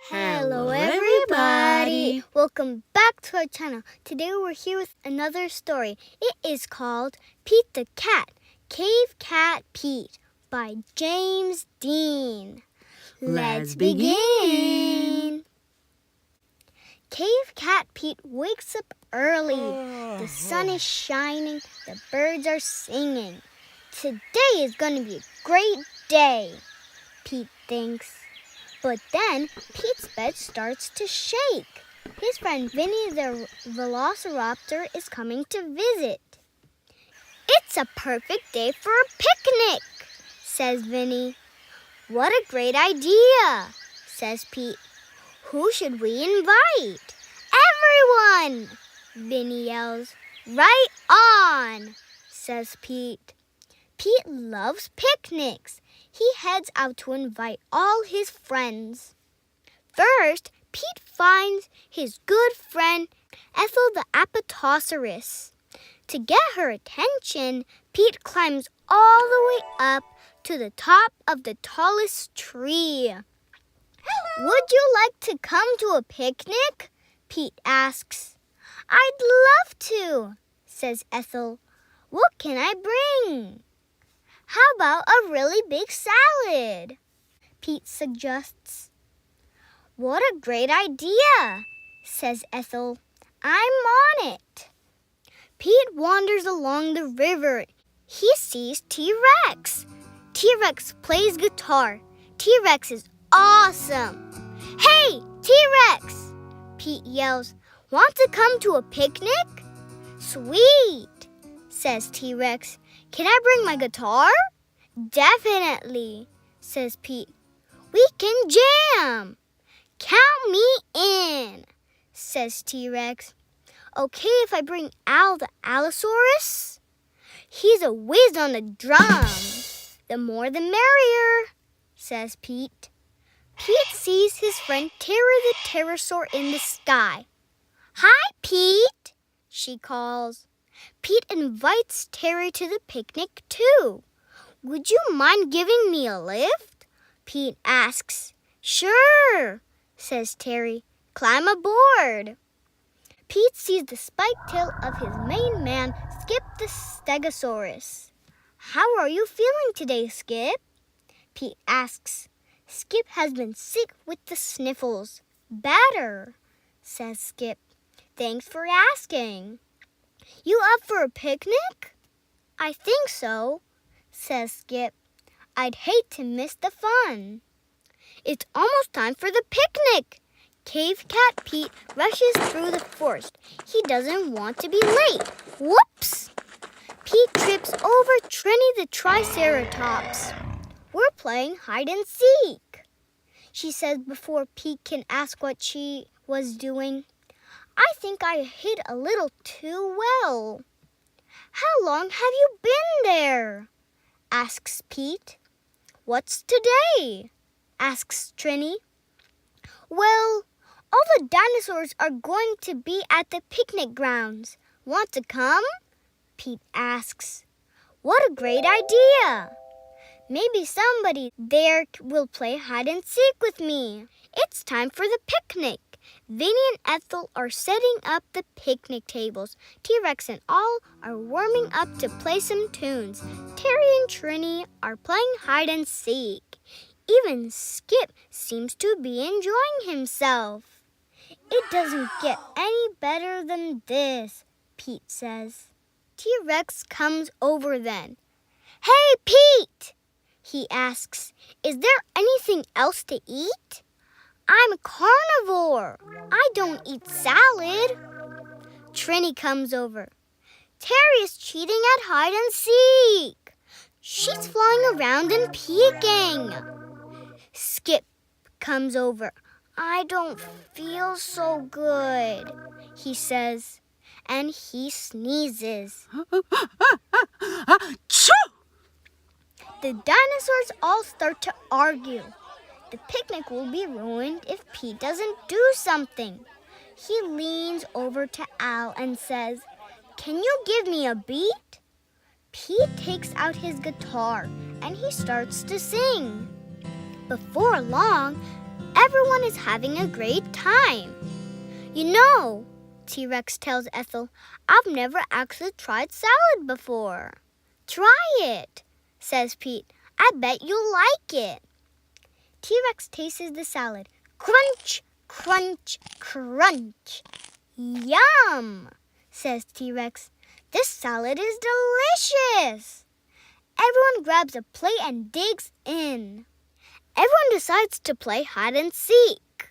Hello everybody! Welcome back to our channel. Today we're here with another story. It is called Pete the Cat, Cavecat Pete by James Dean. Let's begin! Cavecat Pete wakes up early. The sun is shining, the birds are singing. Today is going to be a great day, Pete thinks. But then Pete's bed starts to shake. His friend Vinny the velociraptor is coming to visit. It's a perfect day for a picnic, says Vinny. What a great idea, says Pete. Who should we invite? Everyone, Vinny yells. Right on, says Pete. Pete loves picnics. He heads out to invite all his friends. First, Pete finds his good friend Ethel the apatosaurus. To get her attention, Pete climbs all the way up to the top of the tallest tree. Would you like to come to a picnic? Pete asks. I'd love to, says Ethel. What can I bring? How about a really big salad? Pete suggests. What a great idea, says Ethel. I'm on it. Pete wanders along the river. He sees T-Rex. T-Rex plays guitar. T-Rex is awesome. Hey, T-Rex, Pete yells. Want to come to a picnic? Sweet, says T-Rex. Can I bring my guitar? Definitely, says Pete. We can jam. Count me in, says T-Rex. Okay if I bring Al the Allosaurus? He's a whiz on the drums. The more the merrier, says Pete. Pete sees his friend Terry the pterosaur in the sky. Hi, Pete, she calls. Pete invites Terry to the picnic, too. Would you mind giving me a lift? Pete asks. Sure, says Terry. Climb aboard. Pete sees the spiked tail of his main man, Skip the Stegosaurus. How are you feeling today, Skip? Pete asks. Skip has been sick with the sniffles. Better, says Skip. Thanks for asking. You up for a picnic? I think so, says Skip. I'd hate to miss the fun. It's almost time for the picnic. Cavecat Pete rushes through the forest. He doesn't want to be late. Whoops! Pete trips over Trini the Triceratops. We're playing hide and seek, she says before Pete can ask what she was doing. I think I hid a little too well. How long have you been there? Asks Pete. What's today? Asks Trini. Well, all the dinosaurs are going to be at the picnic grounds. Want to come? Pete asks. What a great idea. Maybe somebody there will play hide and seek with me. It's time for the picnic. Vinny and Ethel are setting up the picnic tables. T-Rex and all are warming up to play some tunes. Terry and Trini are playing hide and seek. Even Skip seems to be enjoying himself. It doesn't get any better than this, Pete says. T-Rex comes over then. Hey, Pete, he asks. Is there anything else to eat? I'm a carnivore. I don't eat salad. Trini comes over. Terry is cheating at hide and seek. She's flying around and peeking. Skip comes over. I don't feel so good, he says, and he sneezes. The dinosaurs all start to argue. The picnic will be ruined if Pete doesn't do something. He leans over to Al and says, Can you give me a beat? Pete takes out his guitar and he starts to sing. Before long, everyone is having a great time. You know, T-Rex tells Ethel, I've never actually tried salad before. Try it, says Pete. I bet you'll like it. T-Rex tastes the salad. Crunch, crunch, crunch. Yum, says T-Rex. This salad is delicious. Everyone grabs a plate and digs in. Everyone decides to play hide and seek.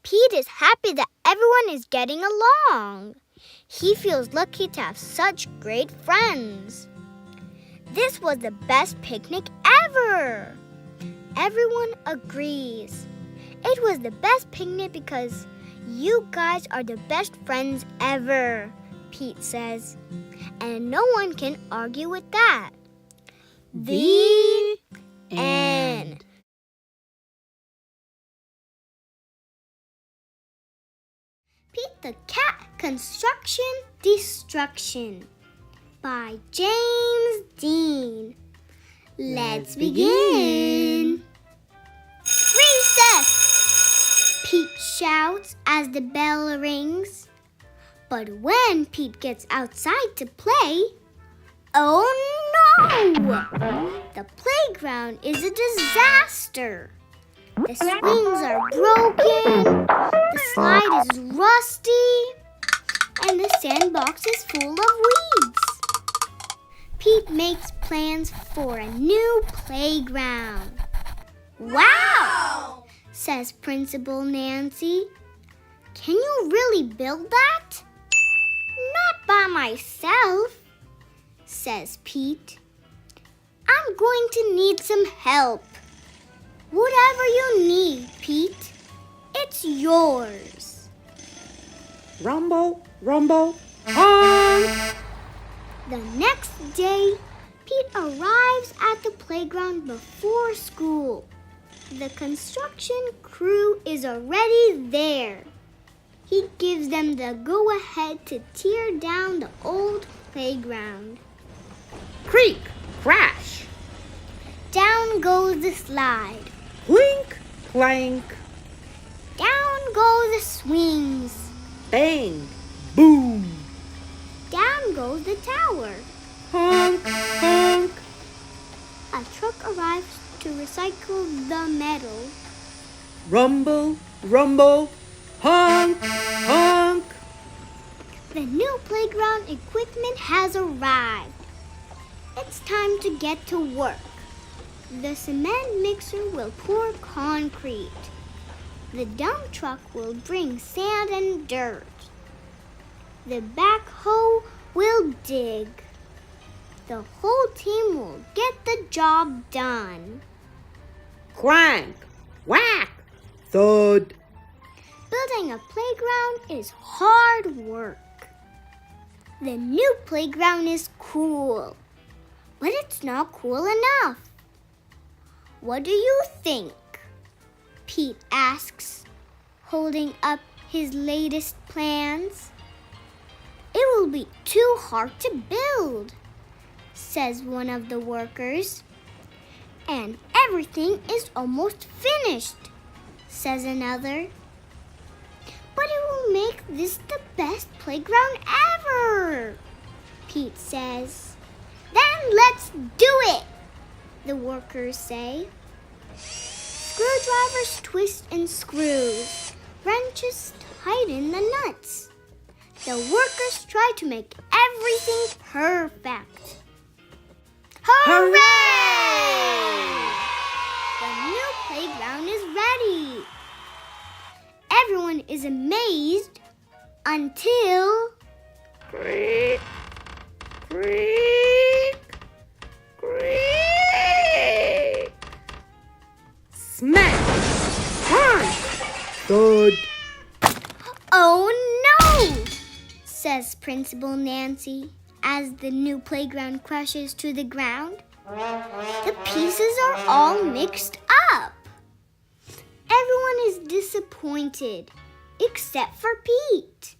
Pete is happy that everyone is getting along. He feels lucky to have such great friends. This was the best picnic ever. Everyone agrees. It was the best picnic because you guys are the best friends ever, Pete says. And no one can argue with that. The end. Pete the Cat Construction Destruction by James Dean. Let's begin. Recess! Pete shouts as the bell rings. But when Pete gets outside to play, oh no! The playground is a disaster. The swings are broken, the slide is rusty, and the sandbox is full of weeds. Pete makes plans for a new playground. Wow! Says Principal Nancy. Can you really build that? Not by myself, says Pete. I'm going to need some help. Whatever you need, Pete, it's yours. Rumble, rumble, honk! The next day, Pete arrives at the playground before school. The construction crew is already there. He gives them the go-ahead to tear down the old playground. Creak, crash! Down goes the slide. Clink, clank! Down go the swings. Bang, boom! Down goes the tower. Honk, honk! A truck arrives to recycle the metal. Rumble, rumble, honk, honk! The new playground equipment has arrived. It's time to get to work. The cement mixer will pour concrete. The dump truck will bring sand and dirt. The backhoe will dig. The whole team will get the job done. Clank, whack, thud! Building a playground is hard work. The new playground is cool, but it's not cool enough. What do you think? Pete asks, holding up his latest plans. It will be too hard to build, says one of the workers. And everything is almost finished, says another. But it will make this the best playground ever, Pete says. Then let's do it, the workers say. Screwdrivers twist and screws. Wrenches tighten the nuts. The workers try to make everything perfect. Hooray! The new playground is ready. Everyone is amazed until... Creak, creak, creak! Smack, crunch, thud! Oh no! Says Principal Nancy as the new playground crashes to the ground. The pieces are all mixed up. Everyone is disappointed, except for Pete.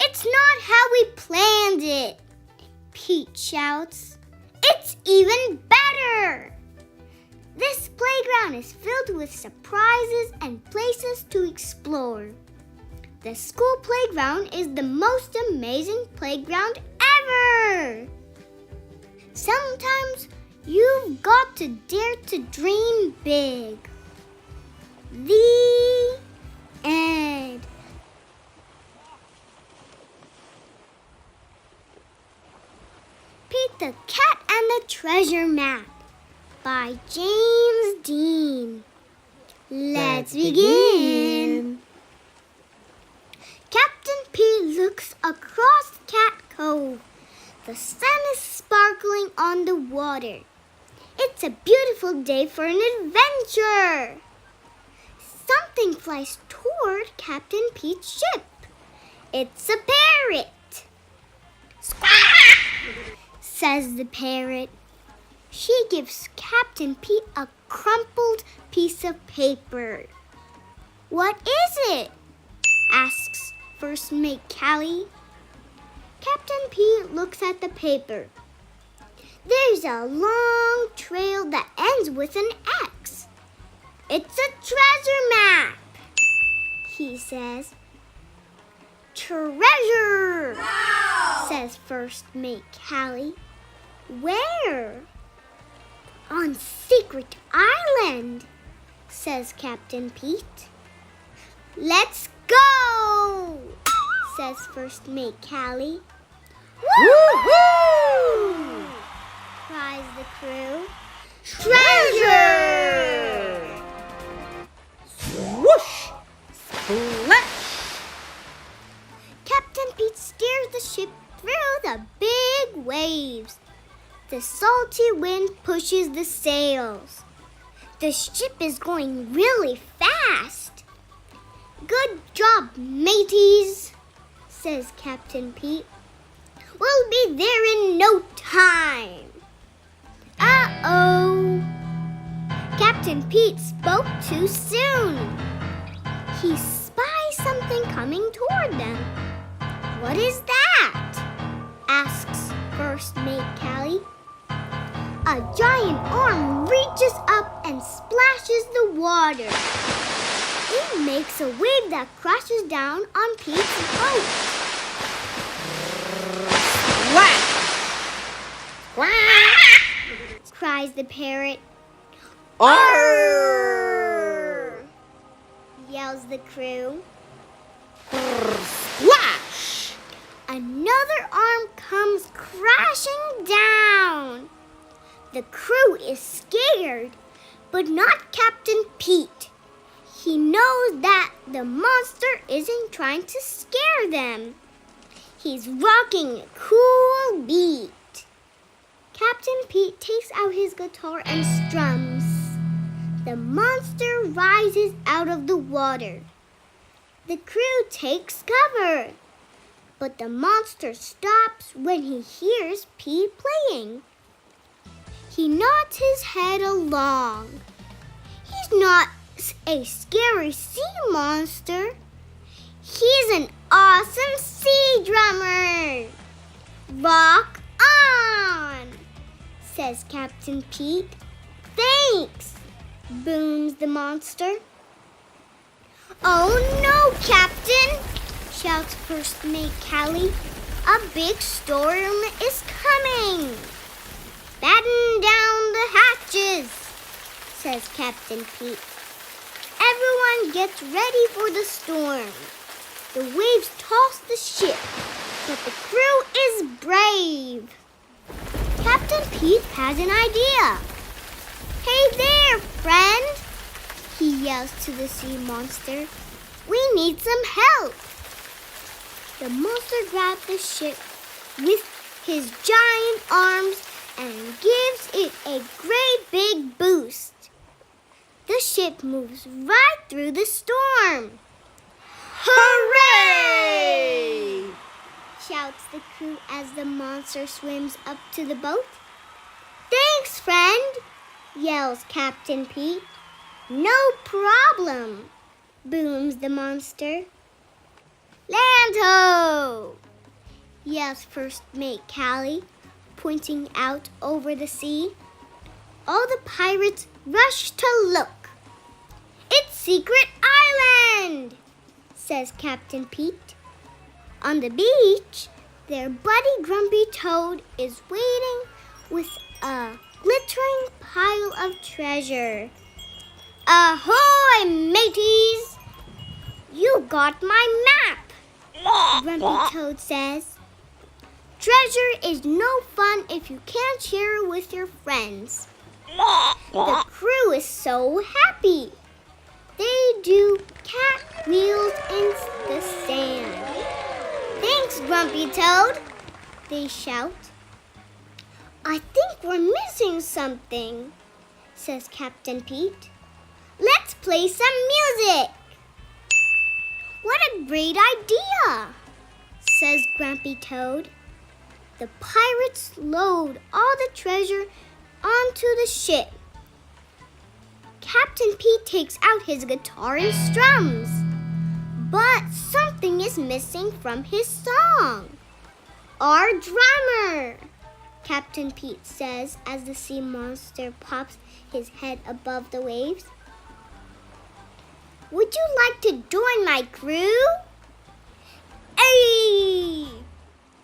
It's not how we planned it, Pete shouts. It's even better. This playground is filled with surprises and places to explore. The school playground is the most amazing playground ever. Sometimes you've got to dare to dream big. The end. Pete the Cat and the Treasure Map by James Dean. Let's begin. Captain Pete looks across Cat Cove. The sun is sparkling on the water. It's a beautiful day for an adventure. Something flies toward Captain Pete's ship. It's a parrot. Squawk, says the parrot. She gives Captain Pete a crumpled piece of paper. What is it? Asks First Mate Callie. Captain Pete looks at the paper. There's a long trail that ends with an X. It's a treasure map, he says. Treasure, wow, says First Mate Callie. Where? On Secret Island, says Captain Pete. Let's go, says First Mate Callie. Woo-hoo! Cries the crew. Treasure! Swoosh! Splash! Captain Pete steers the ship through the big waves. The salty wind pushes the sails. The ship is going really fast. Good job, mateys, says Captain Pete. We'll be there in no time. Uh-oh. Captain Pete spoke too soon. He spies something coming toward them. What is that? Asks First Mate Callie. A giant arm reaches up and splashes the water. It makes a wave that crashes down on Pete's boat. Quack! Quack! Cries the parrot. Arr! Yells the crew. Splash! Another arm comes crashing down. The crew is scared, but not Captain Pete. He knows that the monster isn't trying to scare them. He's rocking a cool beat. Captain Pete takes out his guitar and strums. The monster rises out of the water. The crew takes cover, but the monster stops when he hears Pete playing. He nods his head along. He's not a scary sea monster. He's an awesome sea drummer. Rock on, says Captain Pete. Thanks, booms the monster. Oh no, Captain, shouts First Mate Callie. A big storm is coming. Batten down the hatches, says Captain Pete. Everyone gets ready for the storm. The waves toss the ship, but the crew is brave. Captain Pete has an idea. Hey there, friend, he yells to the sea monster. We need some help. The monster grabs the ship with his giant arms and gives it a great big boost. The ship moves right through the storm. Hooray! Shouts the crew as the monster swims up to the boat. Thanks, friend, yells Captain Pete. No problem, booms the monster. Land ho! Yells First Mate Callie, pointing out over the sea. all the pirates rush to look. "It's Secret Island," says Captain Pete. On the beach, their buddy Grumpy Toad is waiting with a glittering pile of treasure. "Ahoy, mateys! You got my map," Grumpy Toad says. "Treasure is no fun if you can't share it with your friends." The crew is so happy. They do cartwheels in the sand. "Thanks, Grumpy Toad," they shout. "I think we're missing something," says Captain Pete. "Let's play some music." "What a great idea," says Grumpy Toad. The pirates load all the treasure onto the ship. Captain Pete takes out his guitar and strums, but something is missing from his song. "Our drummer," Captain Pete says as the sea monster pops his head above the waves. "Would you like to join my crew?" "Hey!"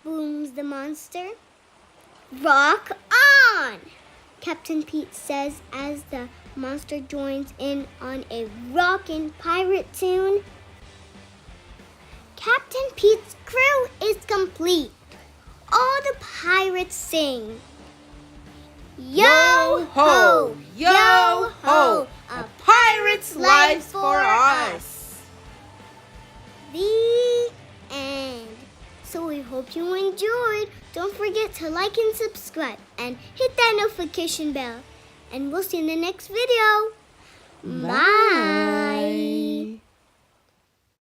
booms the monster. "Rock on!" Captain Pete says as the monster joins in on a rockin' pirate tune. Captain Pete's crew is complete. All the pirates sing, "Yo ho, yo ho, a pirate's life for us." The end. So we hope you enjoyed. Don't forget to like and subscribe and hit that notification bell. And we'll see you in the next video. Bye.